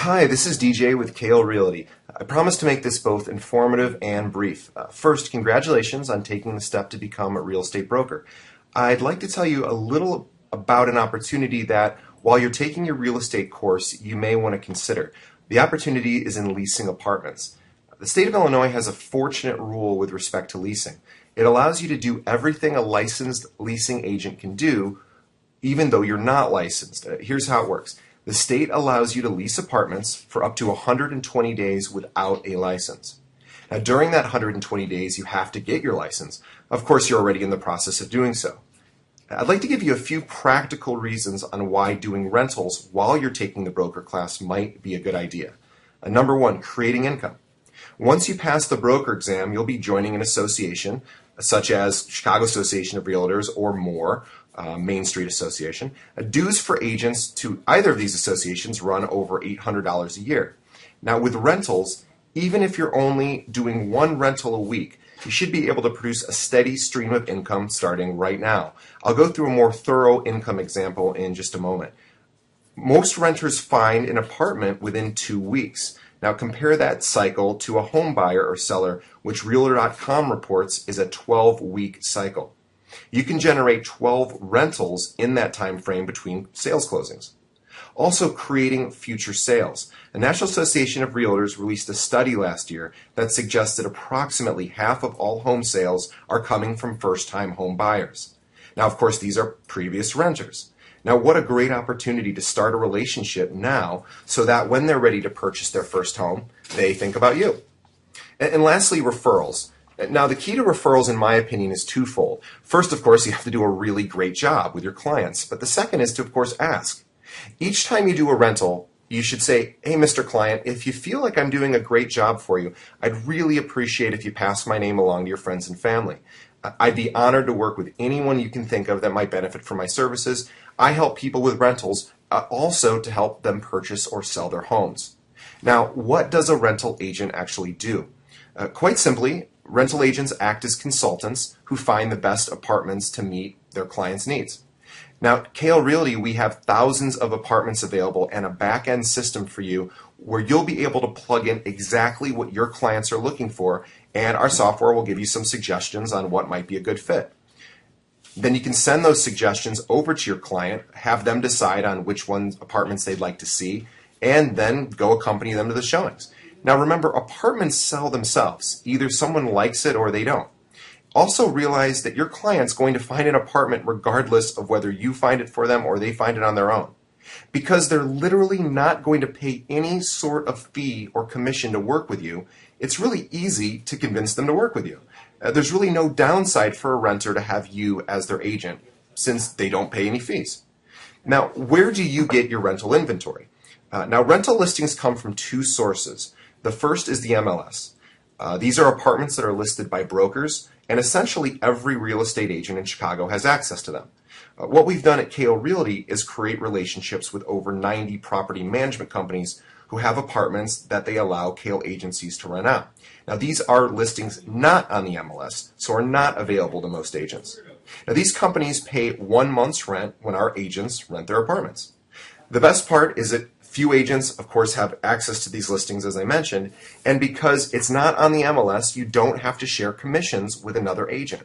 Hi, this is DJ with Kale Realty. I promise to make this both informative and brief. First, congratulations on taking the step to become a real estate broker. I'd like to tell you a little about an opportunity that, while you're taking your real estate course, you may want to consider. The opportunity is in leasing apartments. The state of Illinois has a fortunate rule with respect to leasing. It allows you to do everything a licensed leasing agent can do, even though you're not licensed. Here's how it works. The state allows you to lease apartments for up to 120 days without a license. Now, during that 120 days, you have to get your license. Of course, you're already in the process of doing so. I'd like to give you a few practical reasons on why doing rentals while you're taking the broker class might be a good idea. Number one, creating income. Once you pass the broker exam, you'll be joining an association such as Chicago Association of Realtors or more, Main Street Association. Dues for agents to either of these associations run over $800 a year. Now, with rentals, even if you're only doing one rental a week, you should be able to produce a steady stream of income starting right now. I'll go through a more thorough income example in just a moment. Most renters find an apartment within 2 weeks. Now compare that cycle to a home buyer or seller, which Realtor.com reports is a 12-week cycle. You can generate 12 rentals in that time frame between sales closings. Also, creating future sales. The National Association of Realtors released a study last year that suggested approximately half of all home sales are coming from first-time home buyers. Now, of course, these are previous renters. Now, what a great opportunity to start a relationship now so that when they're ready to purchase their first home, they think about you. And lastly, referrals. Now, the key to referrals, in my opinion, is twofold. First, of course, you have to do a really great job with your clients. But the second is to, of course, ask. Each time you do a rental, you should say, hey, Mr. Client, if you feel like I'm doing a great job for you, I'd really appreciate if you pass my name along to your friends and family. I'd be honored to work with anyone you can think of that might benefit from my services. I help people with rentals, also to help them purchase or sell their homes. Now, what does a rental agent actually do? Quite simply, rental agents act as consultants who find the best apartments to meet their clients' needs. Now, at Kale Realty, we have thousands of apartments available and a back-end system for you where you'll be able to plug in exactly what your clients are looking for, and our software will give you some suggestions on what might be a good fit. Then you can send those suggestions over to your client, have them decide on which apartments they'd like to see, and then go accompany them to the showings. Now remember, apartments sell themselves. Either someone likes it or they don't. Also realize that your client's going to find an apartment regardless of whether you find it for them or they find it on their own. Because they're literally not going to pay any sort of fee or commission to work with you, it's really easy to convince them to work with you. There's really no downside for a renter to have you as their agent since they don't pay any fees. Now, where do you get your rental inventory? Now, rental listings come from two sources. The first is the MLS. These are apartments that are listed by brokers, and essentially every real estate agent in Chicago has access to them. What we've done at Kale Realty is create relationships with over 90 property management companies who have apartments that they allow Kale agencies to rent out. Now, these are listings not on the MLS, so are not available to most agents. Now, these companies pay 1 month's rent when our agents rent their apartments. The best part is that few agents, of course, have access to these listings, as I mentioned, and because it's not on the MLS, you don't have to share commissions with another agent.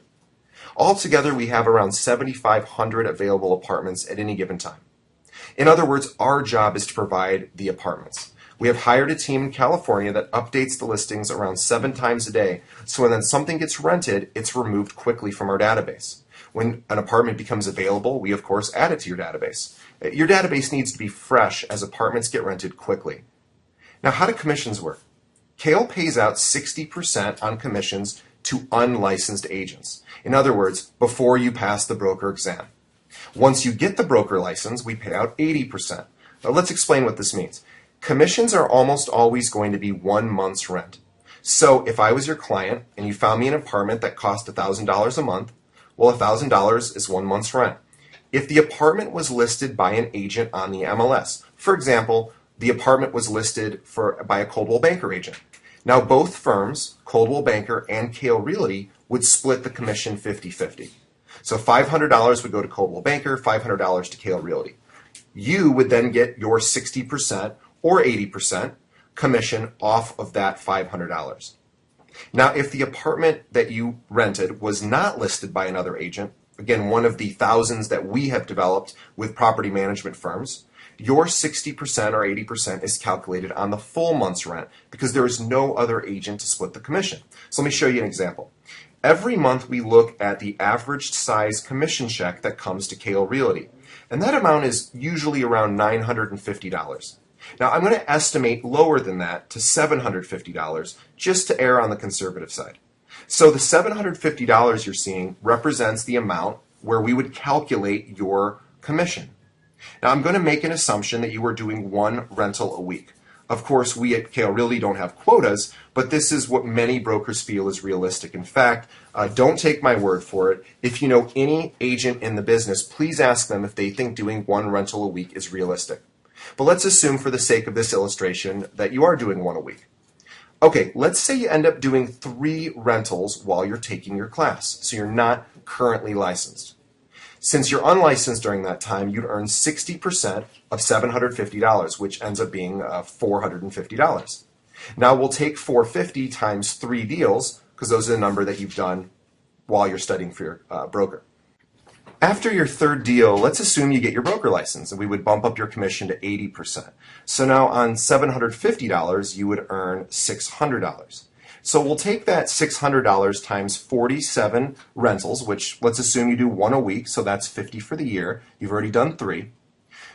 Altogether, we have around 7,500 available apartments at any given time. In other words, our job is to provide the apartments. We have hired a team in California that updates the listings around 7 times a day, so when something gets rented, it's removed quickly from our database. When an apartment becomes available, we of course add it to your database. Your database needs to be fresh as apartments get rented quickly. Now, how do commissions work? Kale pays out 60% on commissions to unlicensed agents. In other words, before you pass the broker exam. Once you get the broker license, we pay out 80%. Now, let's explain what this means. Commissions are almost always going to be 1 month's rent. So if I was your client and you found me an apartment that cost $1,000 a month, well, $1,000 is 1 month's rent. If the apartment was listed by an agent on the MLS, for example, the apartment was listed by a Coldwell Banker agent. Now, both firms, Coldwell Banker and Kale Realty, would split the commission 50-50. So $500 would go to Coldwell Banker, $500 to Kale Realty. You would then get your 60%, or 80% commission off of that $500. Now, if the apartment that you rented was not listed by another agent, again, one of the thousands that we have developed with property management firms, your 60% or 80% is calculated on the full month's rent because there is no other agent to split the commission. So let me show you an example. Every month we look at the average size commission check that comes to Kale Realty, and that amount is usually around $950. Now I'm going to estimate lower than that to $750 just to err on the conservative side. So the $750 you're seeing represents the amount where we would calculate your commission. Now I'm going to make an assumption that you are doing one rental a week. Of course, we at Kale Realty don't have quotas, but this is what many brokers feel is realistic. In fact, don't take my word for it. If you know any agent in the business, please ask them if they think doing one rental a week is realistic. But let's assume for the sake of this illustration that you are doing one a week. Okay, let's say you end up doing 3 rentals while you're taking your class, so you're not currently licensed. Since you're unlicensed during that time, you'd earn 60% of $750, which ends up being $450. Now we'll take $450 times 3 deals, because those are the number that you've done while you're studying for your broker. After your 3rd deal, let's assume you get your broker license, and we would bump up your commission to 80%. So now on $750, you would earn $600. So we'll take that $600 times 47 rentals, which let's assume you do 1 a week, so that's 50 for the year. You've already done 3.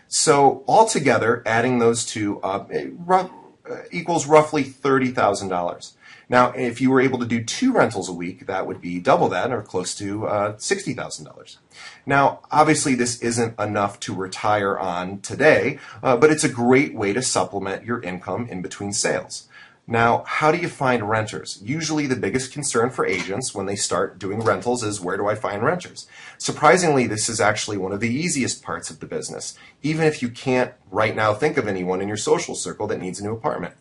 So altogether, adding those two up, equals roughly $30,000. Now, if you were able to do 2 rentals a week, that would be double that, or close to $60,000. Now, obviously, this isn't enough to retire on today, but it's a great way to supplement your income in between sales. Now, how do you find renters? Usually the biggest concern for agents when they start doing rentals is, where do I find renters? Surprisingly, this is actually one of the easiest parts of the business, even if you can't right now think of anyone in your social circle that needs a new apartment.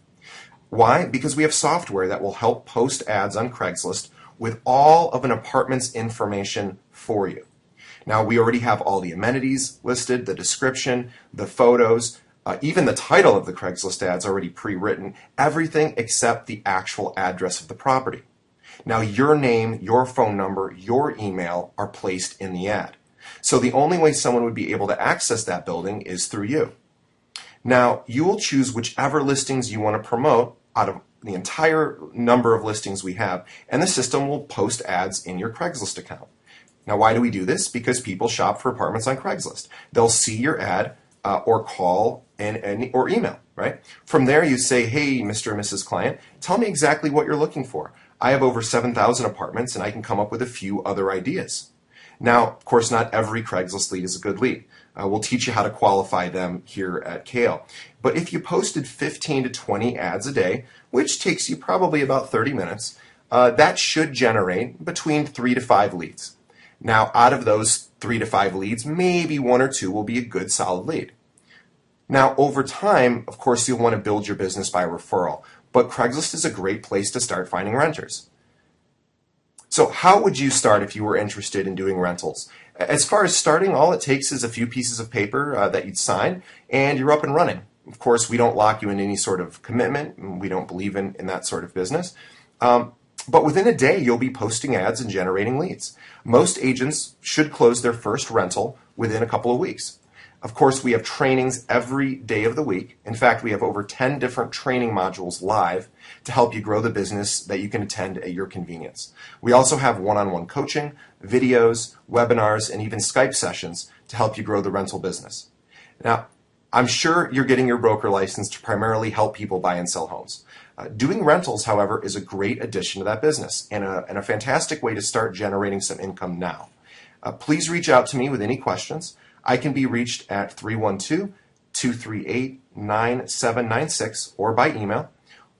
Why? Because we have software that will help post ads on Craigslist with all of an apartment's information for you. Now, we already have all the amenities listed, the description, the photos, even the title of the Craigslist ads already pre-written, everything except the actual address of the property. Now your name, your phone number, your email are placed in the ad. So the only way someone would be able to access that building is through you. Now you will choose whichever listings you want to promote out of the entire number of listings we have, and the system will post ads in your Craigslist account. Now why do we do this? Because people shop for apartments on Craigslist. They'll see your ad or call or email, right? From there, you say, hey, Mr. and Mrs. Client, tell me exactly what you're looking for. I have over 7,000 apartments, and I can come up with a few other ideas. Now, of course, not every Craigslist lead is a good lead. We'll teach you how to qualify them here at Kale. But if you posted 15 to 20 ads a day, which takes you probably about 30 minutes, that should generate between 3 to 5 leads. Now, out of those 3 to 5 leads, maybe 1 or 2 will be a good solid lead. Now, over time, of course, you'll want to build your business by referral, but Craigslist is a great place to start finding renters. So how would you start if you were interested in doing rentals? As far as starting, all it takes is a few pieces of paper that you'd sign, and you're up and running. Of course, we don't lock you in any sort of commitment. We don't believe in that sort of business. But within a day, you'll be posting ads and generating leads. Most agents should close their first rental within a couple of weeks. Of course, we have trainings every day of the week. In fact, we have over 10 different training modules live to help you grow the business that you can attend at your convenience. We also have one-on-one coaching, videos, webinars, and even Skype sessions to help you grow the rental business. Now, I'm sure you're getting your broker license to primarily help people buy and sell homes. Doing rentals, however, is a great addition to that business and a fantastic way to start generating some income now. Please reach out to me with any questions. I can be reached at 312-238-9796 or by email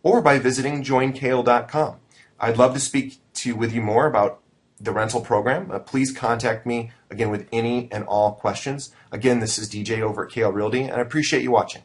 or by visiting joinkale.com. I'd love to speak with you more about the rental program. Please contact me again with any and all questions. Again, this is DJ over at Kale Realty, and I appreciate you watching.